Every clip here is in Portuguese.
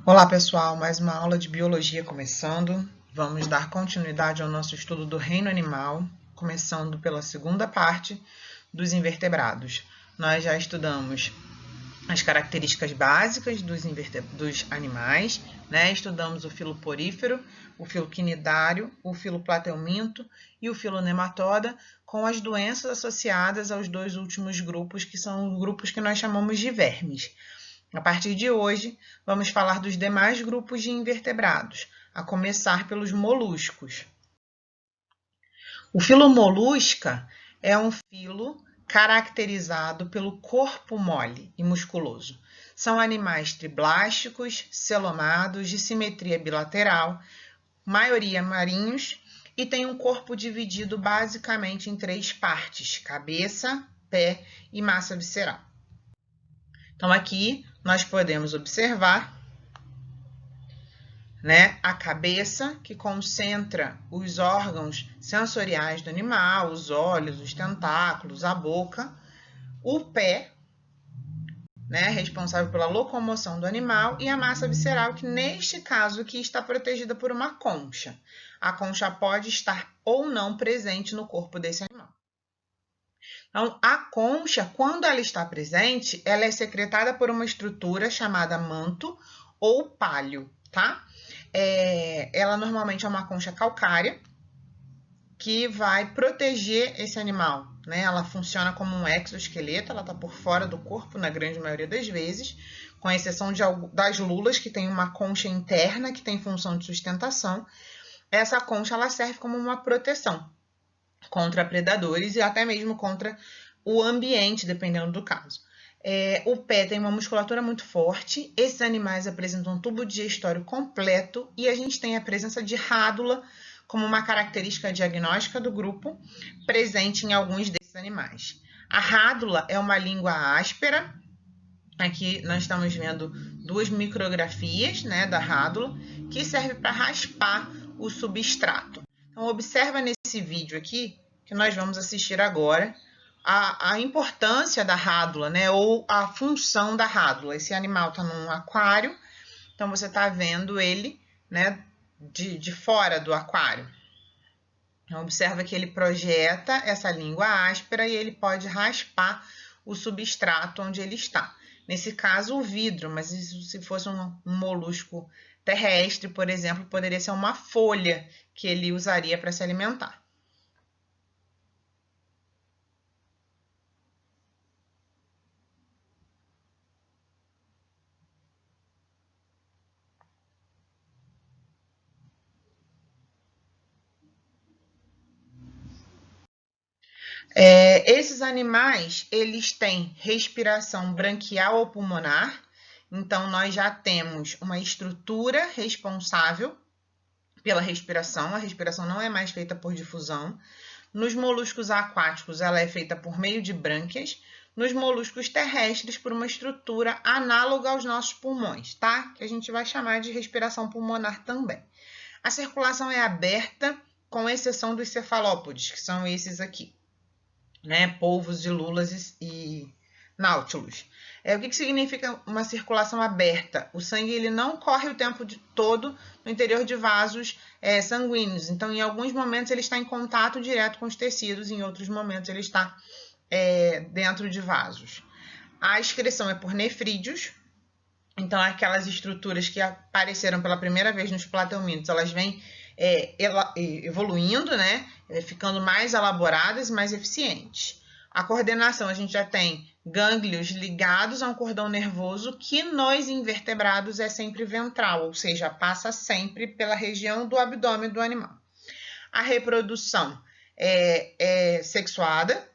Olá pessoal, mais uma aula de biologia começando. Vamos dar continuidade ao nosso estudo do reino animal, começando pela segunda parte dos invertebrados. Nós já estudamos as características básicas dos animais, né? Estudamos o filo porífero, o filo quinidário, o filo plateuminto e o filo nematoda, com as doenças associadas aos dois últimos grupos, que são os grupos que nós chamamos de vermes. A partir de hoje, vamos falar dos demais grupos de invertebrados, a começar pelos moluscos. O filo Molusca é um filo caracterizado pelo corpo mole e musculoso. São animais triblásticos, celomados, de simetria bilateral, maioria marinhos, e tem um corpo dividido basicamente em três partes: cabeça, pé e massa visceral. Então, aqui nós podemos observar, né, a cabeça, que concentra os órgãos sensoriais do animal, os olhos, os tentáculos, a boca, o pé, né, responsável pela locomoção do animal, e a massa visceral, que neste caso aqui está protegida por uma concha. A concha pode estar ou não presente no corpo desse animal. Então, a concha, quando ela está presente, ela é secretada por uma estrutura chamada manto ou pálio, tá? Ela normalmente é uma concha calcária que vai proteger esse animal, né? Ela funciona como um exoesqueleto, ela está por fora do corpo na grande maioria das vezes, com exceção das lulas, que tem uma concha interna que tem função de sustentação. Essa concha ela serve como uma proteção contra predadores e até mesmo contra o ambiente, dependendo do caso. O pé tem uma musculatura muito forte, esses animais apresentam um tubo digestório completo e a gente tem a presença de rádula como uma característica diagnóstica do grupo, presente em alguns desses animais. A rádula é uma língua áspera. Aqui nós estamos vendo duas micrografias, né, da rádula, que serve para raspar o substrato. Então, observa nesse vídeo aqui, que nós vamos assistir agora, a importância da rádula, né, ou a função da rádula. Esse animal está num aquário, então você está vendo ele, né, de fora do aquário. Então, observa que ele projeta essa língua áspera e ele pode raspar o substrato onde ele está. Nesse caso, o vidro, mas isso, se fosse um molusco terrestre, por exemplo, poderia ser uma folha que ele usaria para se alimentar. Esses animais, eles têm respiração branquial ou pulmonar, então nós já temos uma estrutura responsável pela respiração, a respiração não é mais feita por difusão. Nos moluscos aquáticos, ela é feita por meio de brânquias, nos moluscos terrestres, por uma estrutura análoga aos nossos pulmões, tá? Que a gente vai chamar de respiração pulmonar também. A circulação é aberta, com exceção dos cefalópodes, que são esses aqui, né? Polvos de lulas e náutilos. O que significa uma circulação aberta? O sangue ele não corre o tempo todo no interior de vasos sanguíneos. Então, em alguns momentos, ele está em contato direto com os tecidos, em outros momentos, ele está dentro de vasos. A excreção é por nefrídeos. Então, aquelas estruturas que apareceram pela primeira vez nos plateumintos, elas vêm evoluindo, né? Ficando mais elaboradas e mais eficientes. A coordenação, a gente já tem gânglios ligados a um cordão nervoso que nos invertebrados é sempre ventral, ou seja, passa sempre pela região do abdômen do animal. A reprodução é sexuada,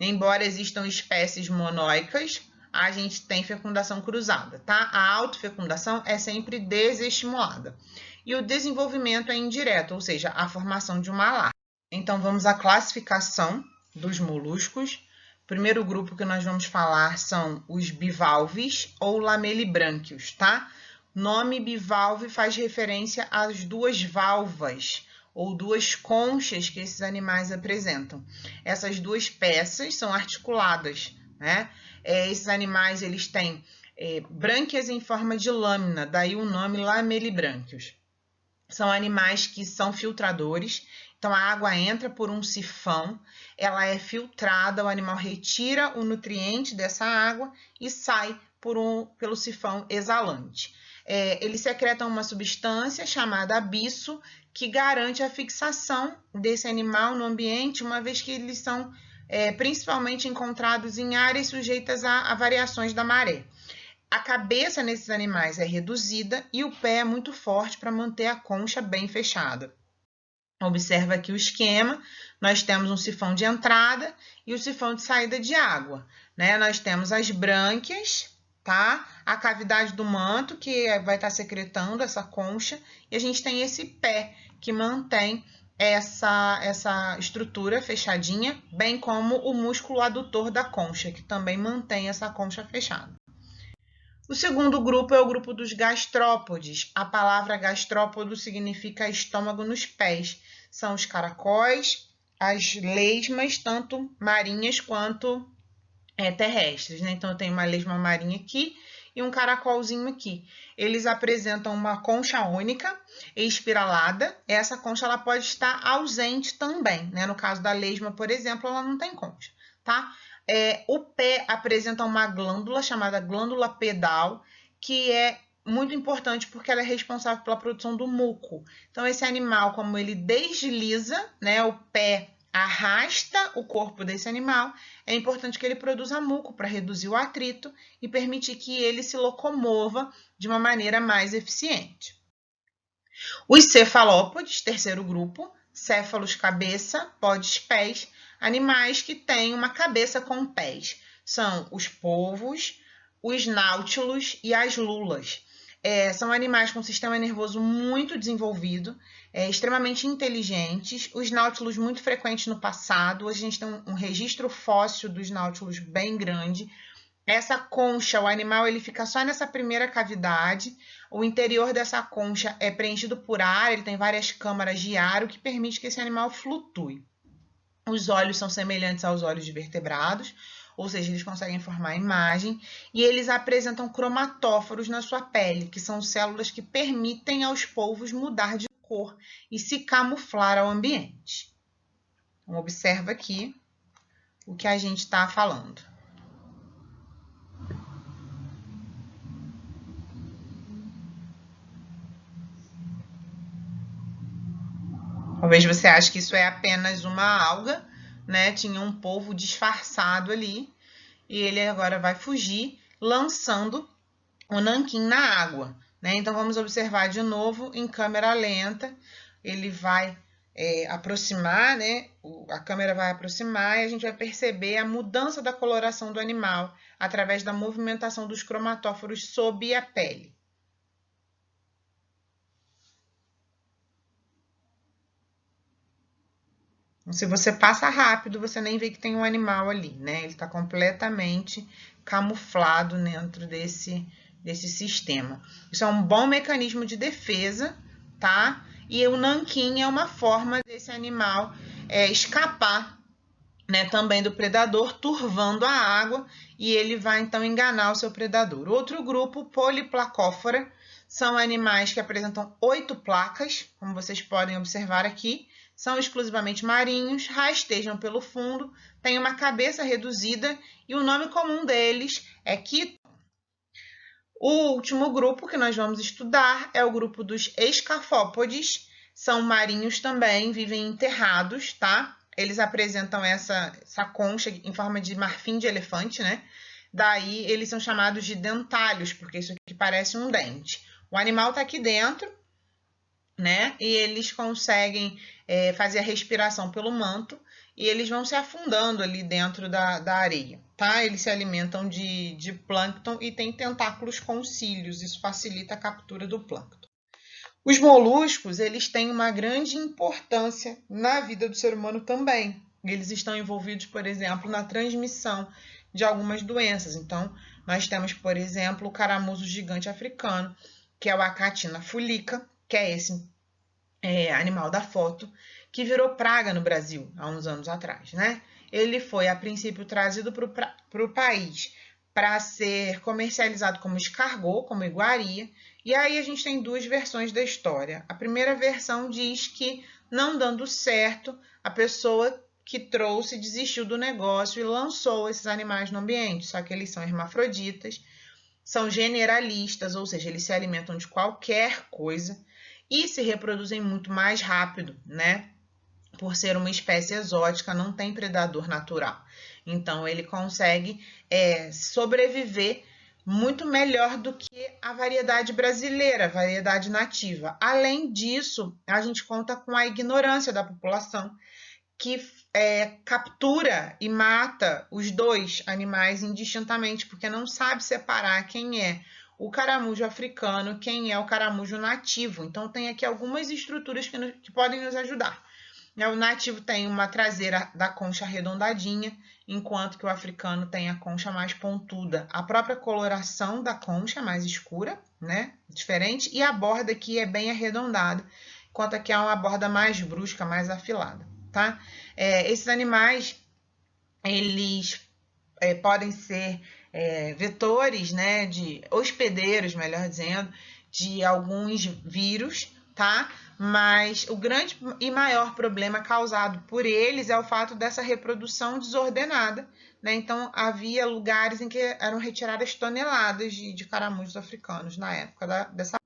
embora existam espécies monóicas, a gente tem fecundação cruzada, tá? A autofecundação é sempre desestimulada. E o desenvolvimento é indireto, ou seja, a formação de uma larva. Então, vamos à classificação dos moluscos. O primeiro grupo que nós vamos falar são os bivalves ou lamelibrânquios, tá? Nome bivalve faz referência às duas valvas ou duas conchas que esses animais apresentam. Essas duas peças são articuladas, né? Esses animais, eles têm brânquias em forma de lâmina, daí o nome lamelibrânquios. São animais que são filtradores, então a água entra por um sifão, ela é filtrada, o animal retira o nutriente dessa água e sai pelo sifão exalante. Eles secretam uma substância chamada abisso, que garante a fixação desse animal no ambiente, uma vez que eles são principalmente encontrados em áreas sujeitas a variações da maré. A cabeça nesses animais é reduzida e o pé é muito forte para manter a concha bem fechada. Observa aqui o esquema, nós temos um sifão de entrada e o sifão de saída de água, né? Nós temos as brânquias, tá? A cavidade do manto, que vai estar secretando essa concha, e a gente tem esse pé, que mantém essa estrutura fechadinha, bem como o músculo adutor da concha, que também mantém essa concha fechada. O segundo grupo é o grupo dos gastrópodes. A palavra gastrópodo significa estômago nos pés. São os caracóis, as lesmas, tanto marinhas quanto terrestres, né? Então, eu tenho uma lesma marinha aqui e um caracolzinho aqui. Eles apresentam uma concha única, espiralada. Essa concha ela pode estar ausente também, né? No caso da lesma, por exemplo, ela não tem concha, tá? O pé apresenta uma glândula chamada glândula pedal, que é muito importante porque ela é responsável pela produção do muco. Então, esse animal, como ele desliza, né, o pé arrasta o corpo desse animal, é importante que ele produza muco para reduzir o atrito e permitir que ele se locomova de uma maneira mais eficiente. Os cefalópodes, terceiro grupo, céfalos, cabeça, podes, pés, animais que têm uma cabeça com pés. São os polvos, os náutilos e as lulas. São animais com sistema nervoso muito desenvolvido, extremamente inteligentes. Os náutilos muito frequentes no passado. Hoje a gente tem um registro fóssil dos náutilos bem grande. Essa concha, o animal ele fica só nessa primeira cavidade. O interior dessa concha é preenchido por ar, ele tem várias câmaras de ar, o que permite que esse animal flutue. Os olhos são semelhantes aos olhos de vertebrados, ou seja, eles conseguem formar imagem, e eles apresentam cromatóforos na sua pele, que são células que permitem aos polvos mudar de cor e se camuflar ao ambiente. Então, observa aqui o que a gente está falando. Talvez você ache que isso é apenas uma alga, né? Tinha um polvo disfarçado ali e ele agora vai fugir, lançando o nanquim na água, né? Então, vamos observar de novo em câmera lenta. Ele vai aproximar, né? A câmera vai aproximar e a gente vai perceber a mudança da coloração do animal através da movimentação dos cromatóforos sob a pele. Se você passa rápido, você nem vê que tem um animal ali, né? Ele está completamente camuflado dentro desse sistema. Isso é um bom mecanismo de defesa, tá? E o nanquim é uma forma desse animal escapar, né, também do predador, turvando a água, e ele vai então enganar o seu predador. Outro grupo, Polyplacóphora, são animais que apresentam 8 placas, como vocês podem observar aqui. São exclusivamente marinhos, rastejam pelo fundo, têm uma cabeça reduzida e o nome comum deles é quiton. O último grupo que nós vamos estudar é o grupo dos escafópodes. São marinhos também, vivem enterrados, tá? Eles apresentam essa concha em forma de marfim de elefante, né? Daí eles são chamados de dentálios, porque isso aqui parece um dente. O animal está aqui dentro, né? E eles conseguem fazer a respiração pelo manto e eles vão se afundando ali dentro da areia, tá? Eles se alimentam de plâncton e têm tentáculos com cílios, isso facilita a captura do plâncton. Os moluscos, eles têm uma grande importância na vida do ser humano também. Eles estão envolvidos, por exemplo, na transmissão de algumas doenças. Então, nós temos, por exemplo, o caramujo gigante africano, que é o Achatina fulica, que é esse animal da foto, que virou praga no Brasil há uns anos atrás, né? Ele foi, a princípio, trazido para o país para ser comercializado como escargot, como iguaria. E aí a gente tem duas versões da história. A primeira versão diz que, não dando certo, a pessoa que trouxe desistiu do negócio e lançou esses animais no ambiente, só que eles são hermafroditas, são generalistas, ou seja, eles se alimentam de qualquer coisa e se reproduzem muito mais rápido, né? Por ser uma espécie exótica, não tem predador natural. Então, ele consegue sobreviver muito melhor do que a variedade brasileira, a variedade nativa. Além disso, a gente conta com a ignorância da população, que captura e mata os dois animais indistintamente, porque não sabe separar quem é o caramujo africano, quem é o caramujo nativo. Então, tem aqui algumas estruturas que podem nos ajudar. O nativo tem uma traseira da concha arredondadinha, enquanto que o africano tem a concha mais pontuda. A própria coloração da concha é mais escura, né? Diferente, e a borda aqui é bem arredondada, enquanto aqui é uma borda mais brusca, mais afilada, tá? Esses animais, eles podem ser vetores, né? Hospedeiros, melhor dizendo, de alguns vírus, tá? Mas o grande e maior problema causado por eles é o fato dessa reprodução desordenada, né? Então, havia lugares em que eram retiradas toneladas de caramujos africanos na época dessa.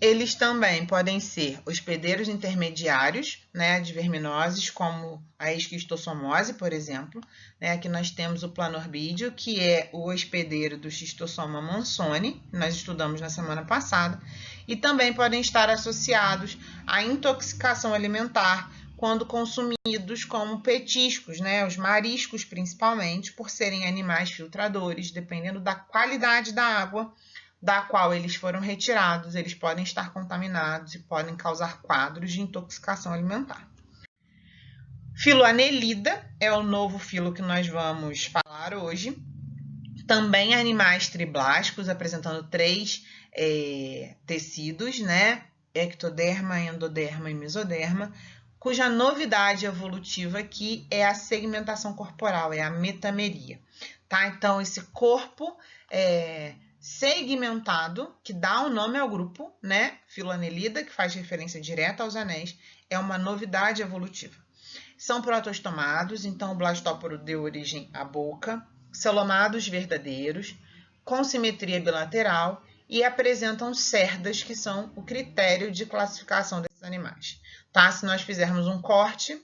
Eles também podem ser hospedeiros intermediários, né, de verminoses, como a esquistossomose, por exemplo. Né? Aqui nós temos o planorbídeo, que é o hospedeiro do Schistosoma mansoni, que nós estudamos na semana passada, e também podem estar associados à intoxicação alimentar quando consumidos como petiscos, né? Os mariscos principalmente, por serem animais filtradores, dependendo da qualidade da água da qual eles foram retirados, eles podem estar contaminados e podem causar quadros de intoxicação alimentar. Filo Annelida é o novo filo que nós vamos falar hoje. Também animais triblásticos, apresentando 3 tecidos, né? Ectoderma, endoderma e mesoderma, cuja novidade evolutiva aqui é a segmentação corporal, é a metameria. Tá? Então, esse corpo segmentado, que dá o nome ao grupo, né? Filo Annelida, que faz referência direta aos anéis, é uma novidade evolutiva. São protostomados, então o blastóporo deu origem à boca, celomados verdadeiros, com simetria bilateral e apresentam cerdas, que são o critério de classificação desses animais. Tá? Se nós fizermos um corte,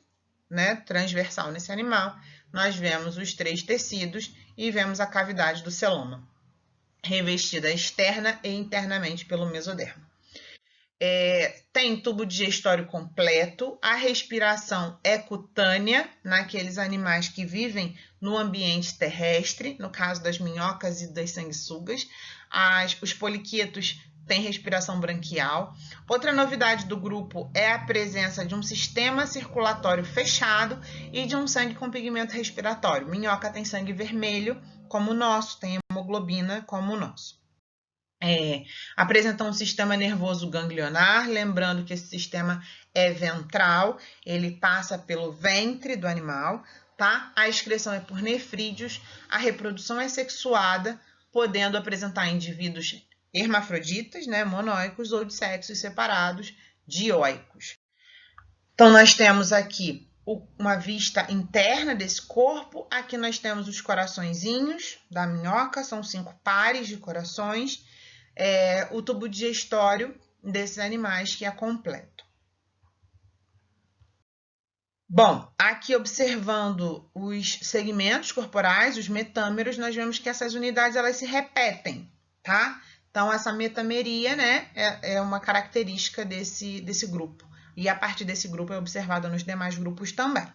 né, transversal nesse animal, nós vemos os 3 tecidos e vemos a cavidade do celoma, revestida externa e internamente pelo mesoderma. Tem tubo digestório completo, a respiração é cutânea naqueles animais que vivem no ambiente terrestre, no caso das minhocas e das sanguessugas. Os poliquetos têm respiração branquial. Outra novidade do grupo é a presença de um sistema circulatório fechado e de um sangue com pigmento respiratório. Minhoca tem sangue vermelho, como o nosso, tem hemoglobina, como o nosso. Apresenta um sistema nervoso ganglionar, lembrando que esse sistema é ventral, ele passa pelo ventre do animal, tá? A excreção é por nefrídeos, a reprodução é sexuada, podendo apresentar indivíduos hermafroditas, né, monóicos, ou de sexos separados, dioicos. Então, nós temos aqui uma vista interna desse corpo, aqui nós temos os coraçõezinhos da minhoca, são 5 pares de corações, o tubo digestório desses animais, que é completo. Bom, aqui observando os segmentos corporais, os metâmeros, nós vemos que essas unidades elas se repetem, tá? Então, essa metameria, né, é uma característica desse grupo. E a partir desse grupo é observada nos demais grupos também.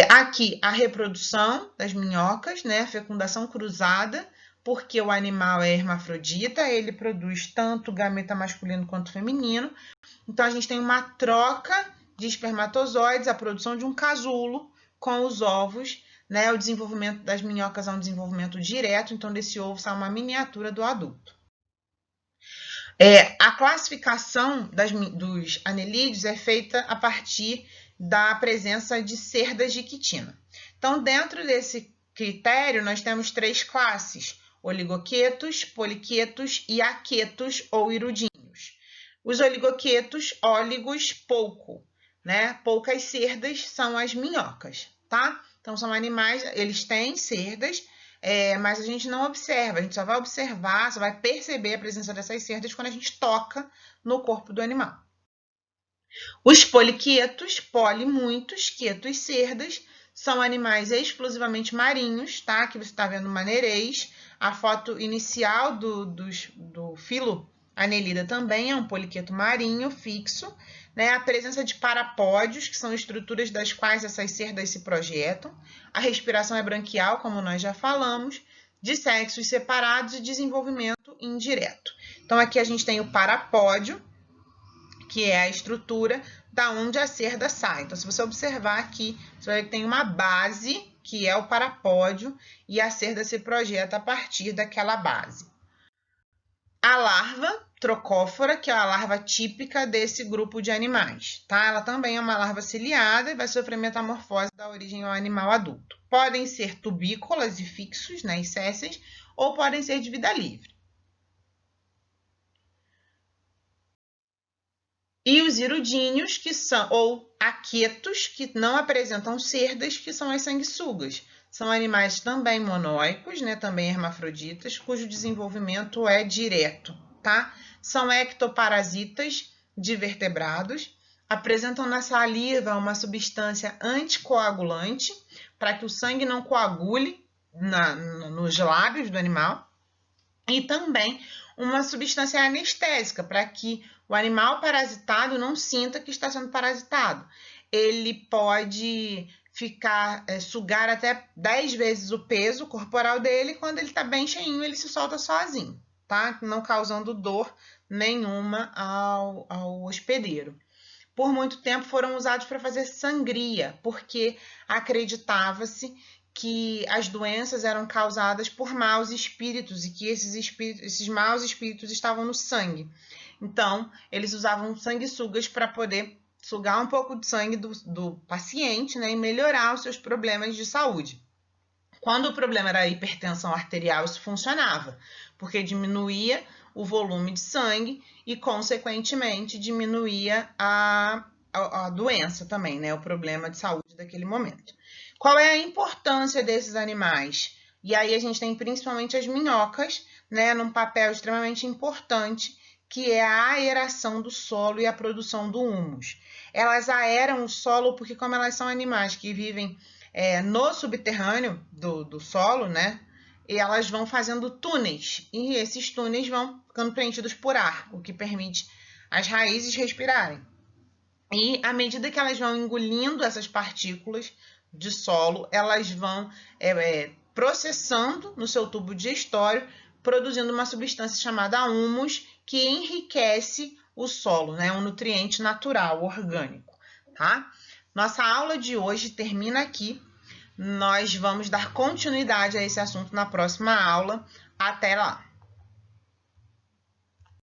Aqui, a reprodução das minhocas, né, fecundação cruzada, porque o animal é hermafrodita, ele produz tanto gameta masculino quanto feminino. Então, a gente tem uma troca de espermatozoides, a produção de um casulo com os ovos, né? O desenvolvimento das minhocas é um desenvolvimento direto, então desse ovo sai uma miniatura do adulto. A classificação dos anelídeos é feita a partir da presença de cerdas de quitina. Então, dentro desse critério, nós temos 3 classes: oligoquetos, poliquetos e aquetos ou irudinhos. Os oligoquetos, óligos, pouco, né? Poucas cerdas são as minhocas, tá? Então, são animais, eles têm cerdas, mas a gente não observa, a gente só vai observar, só vai perceber a presença dessas cerdas quando a gente toca no corpo do animal. Os poliquetos, poli muitos, quetos cerdas, são animais exclusivamente marinhos, tá? Aqui você está vendo uma nereis. A foto inicial do filo Annelida também é um poliqueto marinho fixo, né? A presença de parapódios, que são estruturas das quais essas cerdas se projetam. A respiração é branquial, como nós já falamos, de sexos separados e desenvolvimento indireto. Então, aqui a gente tem o parapódio, que é a estrutura da onde a cerda sai. Então, se você observar aqui, você vai ver que tem uma base, que é o parapódio, e a cerda se projeta a partir daquela base. A larva trocófora, que é a larva típica desse grupo de animais, tá? Ela também é uma larva ciliada e vai sofrer metamorfose da origem ao animal adulto. Podem ser tubícolas e fixos, né, e sésseis, ou podem ser de vida livre. E os irudinhos, que são, ou aquetos, que não apresentam cerdas, que são as sanguessugas. São animais também monóicos, né, também hermafroditas, cujo desenvolvimento é direto, tá? São ectoparasitas de vertebrados, apresentam na saliva uma substância anticoagulante, para que o sangue não coagule nos lábios do animal, e também uma substância anestésica, para que o animal parasitado não sinta que está sendo parasitado. Ele pode sugar até 10 vezes o peso corporal dele, e quando ele está bem cheinho, ele se solta sozinho, tá? Não causando dor nenhuma ao hospedeiro. Por muito tempo foram usados para fazer sangria, porque acreditava-se que as doenças eram causadas por maus espíritos e que esses maus espíritos estavam no sangue. Então, eles usavam sanguessugas para poder sugar um pouco de sangue do paciente, né, e melhorar os seus problemas de saúde. Quando o problema era a hipertensão arterial, isso funcionava, porque diminuía o volume de sangue e, consequentemente, diminuía a doença também, né, o problema de saúde daquele momento. Qual é a importância desses animais? E aí a gente tem principalmente as minhocas, né, num papel extremamente importante, que é a aeração do solo e a produção do humus. Elas aeram o solo porque, como elas são animais que vivem no subterrâneo do solo, né, e elas vão fazendo túneis, e esses túneis vão ficando preenchidos por ar, o que permite as raízes respirarem. E à medida que elas vão engolindo essas partículas de solo, elas vão processando no seu tubo digestório, produzindo uma substância chamada humus, que enriquece o solo, né? Um nutriente natural, orgânico, tá? Nossa aula de hoje termina aqui. Nós vamos dar continuidade a esse assunto na próxima aula. Até lá!